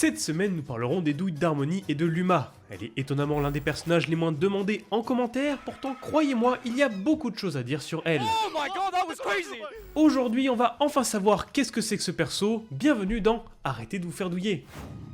Cette semaine, nous parlerons des douilles d'Harmonie et de Luma. Elle est étonnamment l'un des personnages les moins demandés en commentaire, pourtant croyez-moi, il y a beaucoup de choses à dire sur elle. Oh my god, that was crazy! Aujourd'hui, on va enfin savoir qu'est-ce que c'est que ce perso. Bienvenue dans Arrêtez de vous faire douiller.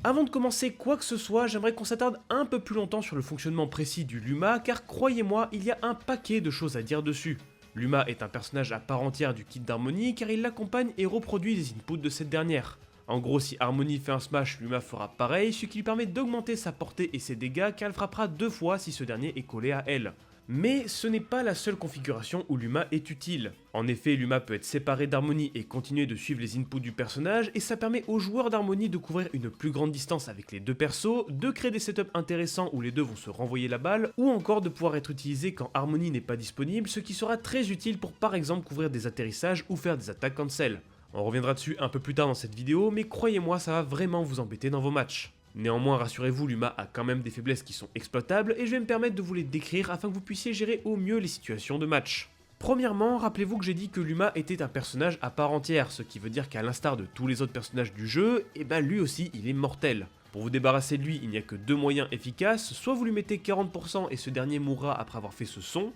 Avant de commencer quoi que ce soit, j'aimerais qu'on s'attarde un peu plus longtemps sur le fonctionnement précis du Luma, car croyez-moi, il y a un paquet de choses à dire dessus. Luma est un personnage à part entière du kit d'Harmonie car il l'accompagne et reproduit les inputs de cette dernière. En gros, si Harmonie fait un smash, Luma fera pareil, ce qui lui permet d'augmenter sa portée et ses dégâts car elle frappera 2 fois si ce dernier est collé à elle. Mais ce n'est pas la seule configuration où Luma est utile. En effet, Luma peut être séparé d'Harmonie et continuer de suivre les inputs du personnage, et ça permet aux joueurs d'Harmonie de couvrir une plus grande distance avec les deux persos, de créer des setups intéressants où les deux vont se renvoyer la balle, ou encore de pouvoir être utilisé quand Harmonie n'est pas disponible, ce qui sera très utile pour par exemple couvrir des atterrissages ou faire des attaques cancel. On reviendra dessus un peu plus tard dans cette vidéo, mais croyez-moi, ça va vraiment vous embêter dans vos matchs. Néanmoins, rassurez-vous, Luma a quand même des faiblesses qui sont exploitables et je vais me permettre de vous les décrire afin que vous puissiez gérer au mieux les situations de match. Premièrement, rappelez-vous que j'ai dit que Luma était un personnage à part entière, ce qui veut dire qu'à l'instar de tous les autres personnages du jeu, lui aussi il est mortel. Pour vous débarrasser de lui, il n'y a que deux moyens efficaces, soit vous lui mettez 40% et ce dernier mourra après avoir fait ce son,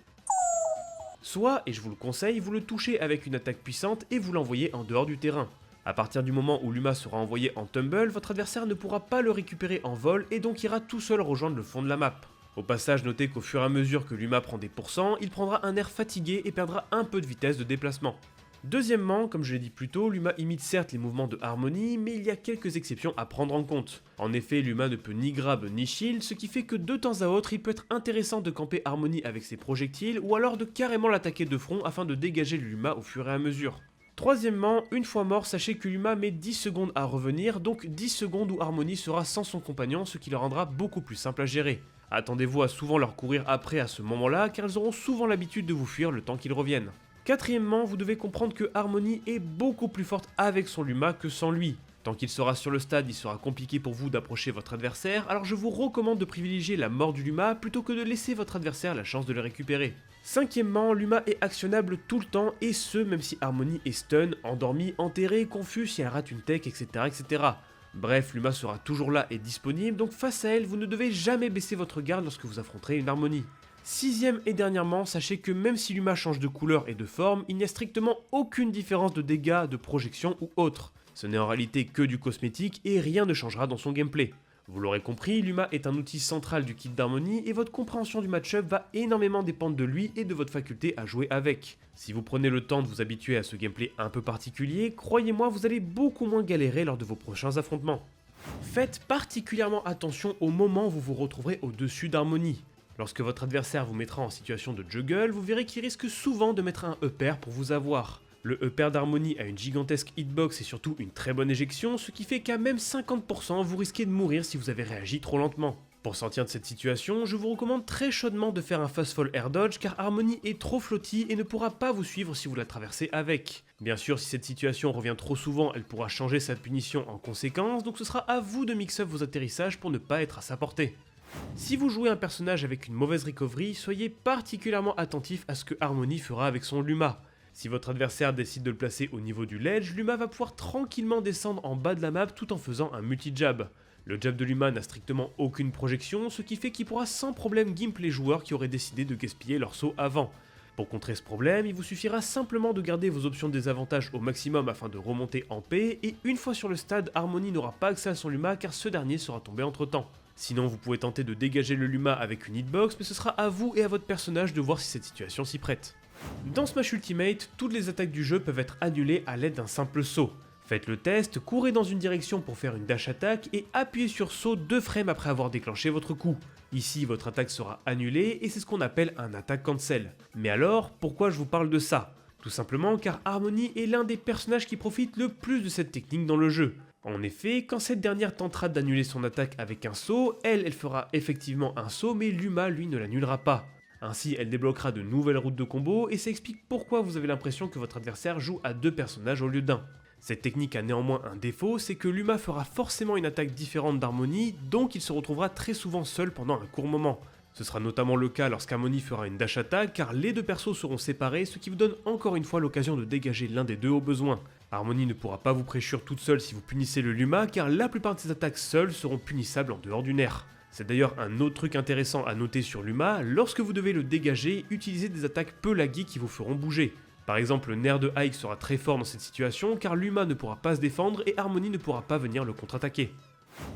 soit, et je vous le conseille, vous le touchez avec une attaque puissante et vous l'envoyez en dehors du terrain. A partir du moment où Luma sera envoyé en tumble, votre adversaire ne pourra pas le récupérer en vol et donc ira tout seul rejoindre le fond de la map. Au passage, notez qu'au fur et à mesure que Luma prend des pourcents, il prendra un air fatigué et perdra un peu de vitesse de déplacement. Deuxièmement, comme je l'ai dit plus tôt, Luma imite certes les mouvements de Harmonie, mais il y a quelques exceptions à prendre en compte. En effet, Luma ne peut ni grab ni shield, ce qui fait que de temps à autre, il peut être intéressant de camper Harmonie avec ses projectiles, ou alors de carrément l'attaquer de front afin de dégager le Luma au fur et à mesure. Troisièmement, une fois mort, sachez que Luma met 10 secondes à revenir, donc 10 secondes où Harmonie sera sans son compagnon, ce qui le rendra beaucoup plus simple à gérer. Attendez-vous à souvent leur courir après à ce moment-là, car elles auront souvent l'habitude de vous fuir le temps qu'ils reviennent. Quatrièmement, vous devez comprendre que Harmonie est beaucoup plus forte avec son Luma que sans lui. Tant qu'il sera sur le stade, il sera compliqué pour vous d'approcher votre adversaire, alors je vous recommande de privilégier la mort du Luma plutôt que de laisser votre adversaire la chance de le récupérer. Cinquièmement, Luma est actionnable tout le temps, et ce même si Harmonie est stun, endormi, enterré, confus si elle rate une tech, etc. etc. Bref, Luma sera toujours là et disponible, donc face à elle, vous ne devez jamais baisser votre garde lorsque vous affronterez une Harmonie. Sixième et dernièrement, sachez que même si Luma change de couleur et de forme, il n'y a strictement aucune différence de dégâts, de projection ou autre. Ce n'est en réalité que du cosmétique et rien ne changera dans son gameplay. Vous l'aurez compris, Luma est un outil central du kit d'Harmonie et votre compréhension du match-up va énormément dépendre de lui et de votre faculté à jouer avec. Si vous prenez le temps de vous habituer à ce gameplay un peu particulier, croyez-moi, vous allez beaucoup moins galérer lors de vos prochains affrontements. Faites particulièrement attention au moment où vous vous retrouverez au-dessus d'Harmonie. Lorsque votre adversaire vous mettra en situation de juggle, vous verrez qu'il risque souvent de mettre un E-pair pour vous avoir. Le E-pair d'Harmonie a une gigantesque hitbox et surtout une très bonne éjection, ce qui fait qu'à même 50%, vous risquez de mourir si vous avez réagi trop lentement. Pour sortir de cette situation, je vous recommande très chaudement de faire un fast fall air dodge car Harmonie est trop flotti et ne pourra pas vous suivre si vous la traversez avec. Bien sûr, si cette situation revient trop souvent, elle pourra changer sa punition en conséquence, donc ce sera à vous de mix up vos atterrissages pour ne pas être à sa portée. Si vous jouez un personnage avec une mauvaise recovery, soyez particulièrement attentif à ce que Harmonie fera avec son Luma. Si votre adversaire décide de le placer au niveau du ledge, Luma va pouvoir tranquillement descendre en bas de la map tout en faisant un multi-jab. Le jab de Luma n'a strictement aucune projection, ce qui fait qu'il pourra sans problème gimp les joueurs qui auraient décidé de gaspiller leur saut avant. Pour contrer ce problème, il vous suffira simplement de garder vos options de désavantage au maximum afin de remonter en paix, et une fois sur le stade, Harmonie n'aura pas accès à son Luma car ce dernier sera tombé entre temps. Sinon, vous pouvez tenter de dégager le Luma avec une hitbox, mais ce sera à vous et à votre personnage de voir si cette situation s'y prête. Dans Smash Ultimate, toutes les attaques du jeu peuvent être annulées à l'aide d'un simple saut. Faites le test, courez dans une direction pour faire une dash attack et appuyez sur saut 2 frames après avoir déclenché votre coup. Ici, votre attaque sera annulée et c'est ce qu'on appelle un attack cancel. Mais alors, pourquoi je vous parle de ça? Tout simplement car Harmonie est l'un des personnages qui profitent le plus de cette technique dans le jeu. En effet, quand cette dernière tentera d'annuler son attaque avec un saut, elle fera effectivement un saut, mais Luma, lui, ne l'annulera pas. Ainsi, elle débloquera de nouvelles routes de combo, et ça explique pourquoi vous avez l'impression que votre adversaire joue à 2 personnages au lieu d'un. Cette technique a néanmoins un défaut, c'est que Luma fera forcément une attaque différente d'Harmonie, donc il se retrouvera très souvent seul pendant un court moment. Ce sera notamment le cas lorsqu'Harmonie fera une dash attack, car les deux persos seront séparés, ce qui vous donne encore une fois l'occasion de dégager l'un des deux au besoin. Harmony ne pourra pas vous pressure toute seule si vous punissez le Luma, car la plupart de ses attaques seules seront punissables en dehors du nerf. C'est d'ailleurs un autre truc intéressant à noter sur Luma, lorsque vous devez le dégager, utilisez des attaques peu laggy qui vous feront bouger. Par exemple, le nerf de Ike sera très fort dans cette situation, car Luma ne pourra pas se défendre et Harmony ne pourra pas venir le contre-attaquer.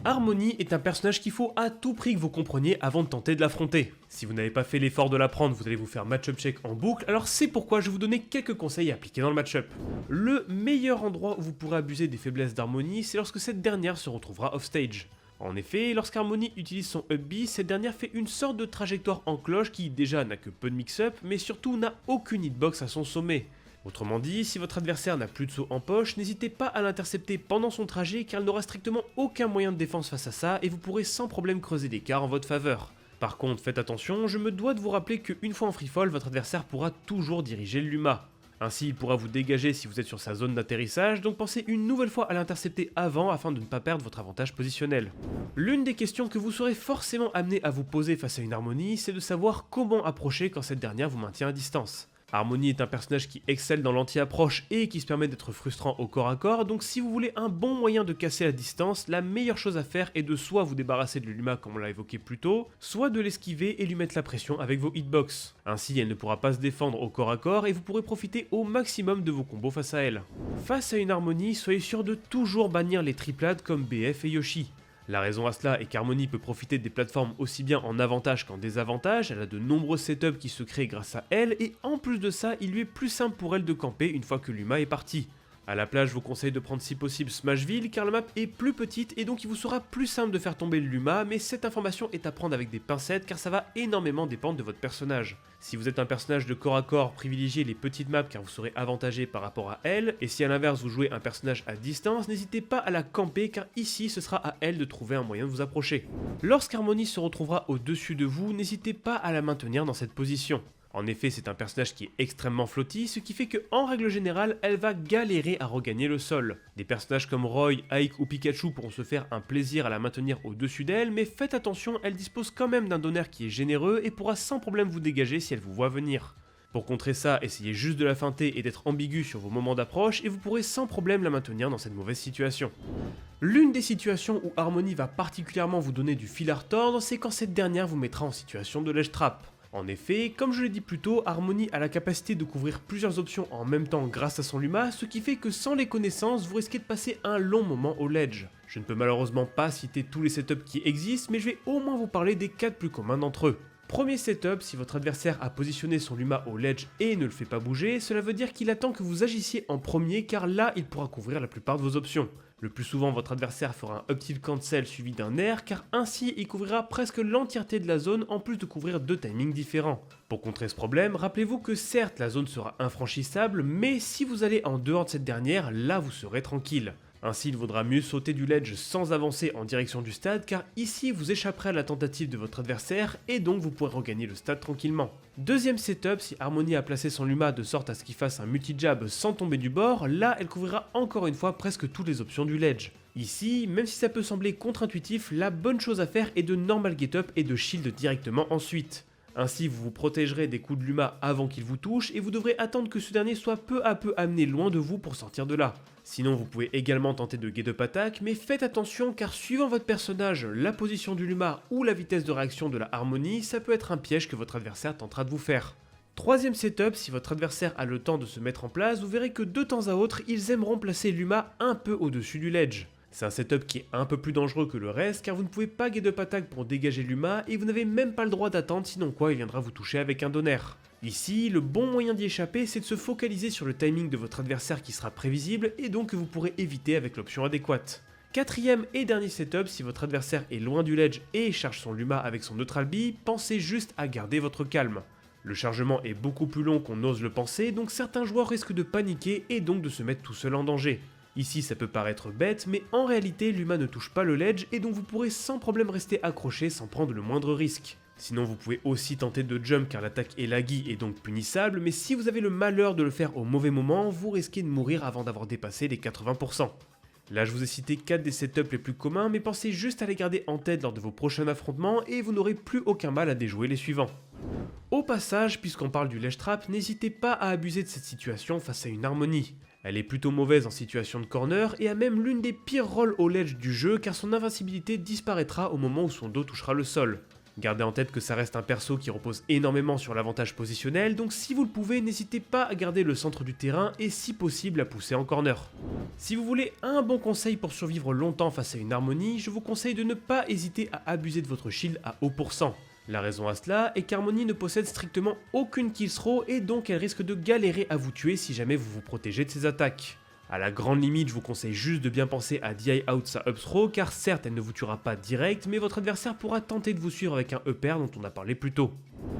Harmony est un personnage qu'il faut à tout prix que vous compreniez avant de tenter de l'affronter. Si vous n'avez pas fait l'effort de l'apprendre, vous allez vous faire match-up check en boucle, alors c'est pourquoi je vais vous donner quelques conseils à appliquer dans le match-up. Le meilleur endroit où vous pourrez abuser des faiblesses d'Harmony, c'est lorsque cette dernière se retrouvera off-stage. En effet, lorsqu'Harmony utilise son up B, cette dernière fait une sorte de trajectoire en cloche qui déjà n'a que peu de mix-up, mais surtout n'a aucune hitbox à son sommet. Autrement dit, si votre adversaire n'a plus de saut en poche, n'hésitez pas à l'intercepter pendant son trajet car il n'aura strictement aucun moyen de défense face à ça et vous pourrez sans problème creuser l'écart en votre faveur. Par contre, faites attention, je me dois de vous rappeler qu'une fois en free fall, votre adversaire pourra toujours diriger le Luma. Ainsi, il pourra vous dégager si vous êtes sur sa zone d'atterrissage, donc pensez une nouvelle fois à l'intercepter avant afin de ne pas perdre votre avantage positionnel. L'une des questions que vous serez forcément amené à vous poser face à une Harmony, c'est de savoir comment approcher quand cette dernière vous maintient à distance. Harmony est un personnage qui excelle dans l'anti-approche et qui se permet d'être frustrant au corps à corps, donc si vous voulez un bon moyen de casser la distance, la meilleure chose à faire est de soit vous débarrasser de Luma comme on l'a évoqué plus tôt, soit de l'esquiver et lui mettre la pression avec vos hitbox. Ainsi elle ne pourra pas se défendre au corps à corps et vous pourrez profiter au maximum de vos combos face à elle. Face à une Harmony, soyez sûr de toujours bannir les triplades comme BF et Yoshi. La raison à cela est qu'Harmony peut profiter des plateformes aussi bien en avantage qu'en désavantage, elle a de nombreux setups qui se créent grâce à elle, et en plus de ça, il lui est plus simple pour elle de camper une fois que Luma est parti. A la plage, je vous conseille de prendre si possible Smashville car la map est plus petite et donc il vous sera plus simple de faire tomber le Luma, mais cette information est à prendre avec des pincettes car ça va énormément dépendre de votre personnage. Si vous êtes un personnage de corps à corps, privilégiez les petites maps car vous serez avantagé par rapport à elle, et si à l'inverse vous jouez un personnage à distance, n'hésitez pas à la camper car ici ce sera à elle de trouver un moyen de vous approcher. Lorsqu'Harmony se retrouvera au-dessus de vous, n'hésitez pas à la maintenir dans cette position. En effet, c'est un personnage qui est extrêmement flotti, ce qui fait que, en règle générale, elle va galérer à regagner le sol. Des personnages comme Roy, Ike ou Pikachu pourront se faire un plaisir à la maintenir au-dessus d'elle, mais faites attention, elle dispose quand même d'un donner qui est généreux et pourra sans problème vous dégager si elle vous voit venir. Pour contrer ça, essayez juste de la feinter et d'être ambigu sur vos moments d'approche et vous pourrez sans problème la maintenir dans cette mauvaise situation. L'une des situations où Harmony va particulièrement vous donner du fil à retordre, c'est quand cette dernière vous mettra en situation de ledge trap. En effet, comme je l'ai dit plus tôt, Harmony a la capacité de couvrir plusieurs options en même temps grâce à son Luma, ce qui fait que sans les connaissances, vous risquez de passer un long moment au ledge. Je ne peux malheureusement pas citer tous les setups qui existent, mais je vais au moins vous parler des 4 plus communs d'entre eux. Premier setup, si votre adversaire a positionné son Luma au ledge et ne le fait pas bouger, cela veut dire qu'il attend que vous agissiez en premier car là il pourra couvrir la plupart de vos options. Le plus souvent votre adversaire fera un up tilt cancel suivi d'un air car ainsi il couvrira presque l'entièreté de la zone en plus de couvrir 2 timings différents. Pour contrer ce problème, rappelez-vous que certes la zone sera infranchissable, mais si vous allez en dehors de cette dernière, là vous serez tranquille. Ainsi, il vaudra mieux sauter du ledge sans avancer en direction du stade, car ici vous échapperez à la tentative de votre adversaire et donc vous pourrez regagner le stade tranquillement. Deuxième setup, si Harmony a placé son Luma de sorte à ce qu'il fasse un multi-jab sans tomber du bord, là elle couvrira encore une fois presque toutes les options du ledge. Ici, même si ça peut sembler contre-intuitif, la bonne chose à faire est de normal get up et de shield directement ensuite. Ainsi, vous vous protégerez des coups de Luma avant qu'il vous touche et vous devrez attendre que ce dernier soit peu à peu amené loin de vous pour sortir de là. Sinon, vous pouvez également tenter de get up attack, mais faites attention car suivant votre personnage, la position du Luma ou la vitesse de réaction de la Harmony, ça peut être un piège que votre adversaire tentera de vous faire. Troisième setup, si votre adversaire a le temps de se mettre en place, vous verrez que de temps à autre, ils aimeront placer Luma un peu au-dessus du ledge. C'est un setup qui est un peu plus dangereux que le reste car vous ne pouvez pas get up attack pour dégager Luma et vous n'avez même pas le droit d'attendre sinon quoi il viendra vous toucher avec un donner. Ici, le bon moyen d'y échapper c'est de se focaliser sur le timing de votre adversaire qui sera prévisible et donc que vous pourrez éviter avec l'option adéquate. Quatrième et dernier setup, si votre adversaire est loin du ledge et charge son Luma avec son neutral B, pensez juste à garder votre calme. Le chargement est beaucoup plus long qu'on ose le penser donc certains joueurs risquent de paniquer et donc de se mettre tout seul en danger. Ici ça peut paraître bête, mais en réalité Luma ne touche pas le ledge et donc vous pourrez sans problème rester accroché sans prendre le moindre risque. Sinon vous pouvez aussi tenter de jump car l'attaque est laggy et donc punissable, mais si vous avez le malheur de le faire au mauvais moment, vous risquez de mourir avant d'avoir dépassé les 80%. Là je vous ai cité 4 des setups les plus communs, mais pensez juste à les garder en tête lors de vos prochains affrontements et vous n'aurez plus aucun mal à déjouer les suivants. Au passage, puisqu'on parle du ledge trap, n'hésitez pas à abuser de cette situation face à une Harmony. Elle est plutôt mauvaise en situation de corner et a même l'une des pires rôles au ledge du jeu car son invincibilité disparaîtra au moment où son dos touchera le sol. Gardez en tête que ça reste un perso qui repose énormément sur l'avantage positionnel, donc si vous le pouvez, n'hésitez pas à garder le centre du terrain et si possible à pousser en corner. Si vous voulez un bon conseil pour survivre longtemps face à une Harmonie, je vous conseille de ne pas hésiter à abuser de votre shield à haut pourcent. La raison à cela est qu'Harmonie ne possède strictement aucune kill throw et donc elle risque de galérer à vous tuer si jamais vous vous protégez de ses attaques. À la grande limite, je vous conseille juste de bien penser à DI out sa up throw car certes elle ne vous tuera pas direct mais votre adversaire pourra tenter de vous suivre avec un upper dont on a parlé plus tôt.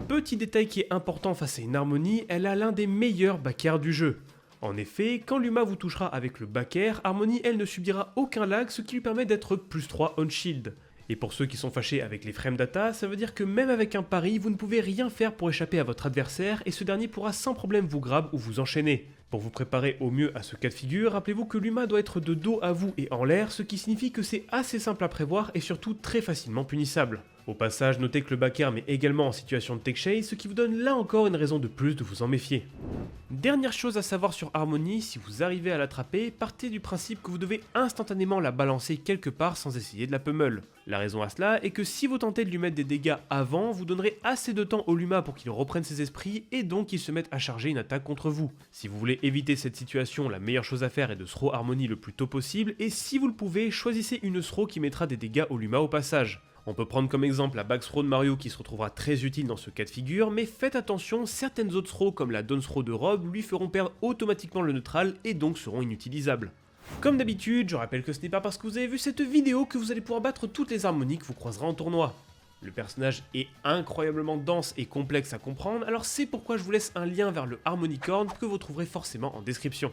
Petit détail qui est important face à une Harmonie, elle a l'un des meilleurs back air du jeu. En effet, quand Luma vous touchera avec le back air, Harmonie elle ne subira aucun lag ce qui lui permet d'être plus 3 on shield. Et pour ceux qui sont fâchés avec les frame data, ça veut dire que même avec un pari, vous ne pouvez rien faire pour échapper à votre adversaire et ce dernier pourra sans problème vous grab ou vous enchaîner. Pour vous préparer au mieux à ce cas de figure, rappelez-vous que Luma doit être de dos à vous et en l'air, ce qui signifie que c'est assez simple à prévoir et surtout très facilement punissable. Au passage, notez que le back air met également en situation de tech chase, ce qui vous donne là encore une raison de plus de vous en méfier. Dernière chose à savoir sur Harmonie, si vous arrivez à l'attraper, partez du principe que vous devez instantanément la balancer quelque part sans essayer de la pummel. La raison à cela est que si vous tentez de lui mettre des dégâts avant, vous donnerez assez de temps au Luma pour qu'il reprenne ses esprits et donc qu'il se mette à charger une attaque contre vous. Si vous voulez éviter cette situation, la meilleure chose à faire est de throw Harmonie le plus tôt possible et si vous le pouvez, choisissez une throw qui mettra des dégâts au Luma au passage. On peut prendre comme exemple la back throw de Mario qui se retrouvera très utile dans ce cas de figure, mais faites attention, certaines autres throws comme la down throw de Rob lui feront perdre automatiquement le neutral et donc seront inutilisables. Comme d'habitude, je rappelle que ce n'est pas parce que vous avez vu cette vidéo que vous allez pouvoir battre toutes les harmonies que vous croiserez en tournoi. Le personnage est incroyablement dense et complexe à comprendre, alors c'est pourquoi je vous laisse un lien vers le Harmonicorn que vous trouverez forcément en description.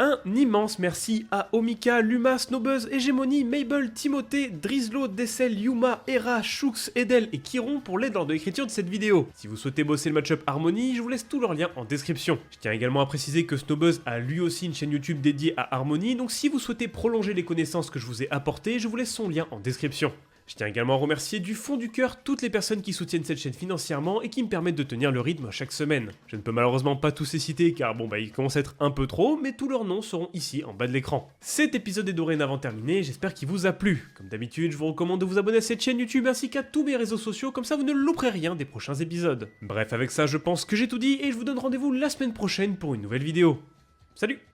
Un immense merci à Omika, Luma, Snowbuzz, Hegemony, Mabel, Timothée, Drizlo, Dessel, Yuma, Hera, Shux, Edel et Kiron pour l'aide lors de l'écriture de cette vidéo. Si vous souhaitez bosser le match-up Harmonie, je vous laisse tous leurs liens en description. Je tiens également à préciser que Snowbuzz a lui aussi une chaîne YouTube dédiée à Harmonie, donc si vous souhaitez prolonger les connaissances que je vous ai apportées, je vous laisse son lien en description. Je tiens également à remercier du fond du cœur toutes les personnes qui soutiennent cette chaîne financièrement et qui me permettent de tenir le rythme chaque semaine. Je ne peux malheureusement pas tous les citer car ils commencent à être un peu trop, mais tous leurs noms seront ici en bas de l'écran. Cet épisode est dorénavant terminé, j'espère qu'il vous a plu. Comme d'habitude, je vous recommande de vous abonner à cette chaîne YouTube ainsi qu'à tous mes réseaux sociaux, comme ça vous ne louperez rien des prochains épisodes. Bref, avec ça je pense que j'ai tout dit et je vous donne rendez-vous la semaine prochaine pour une nouvelle vidéo. Salut!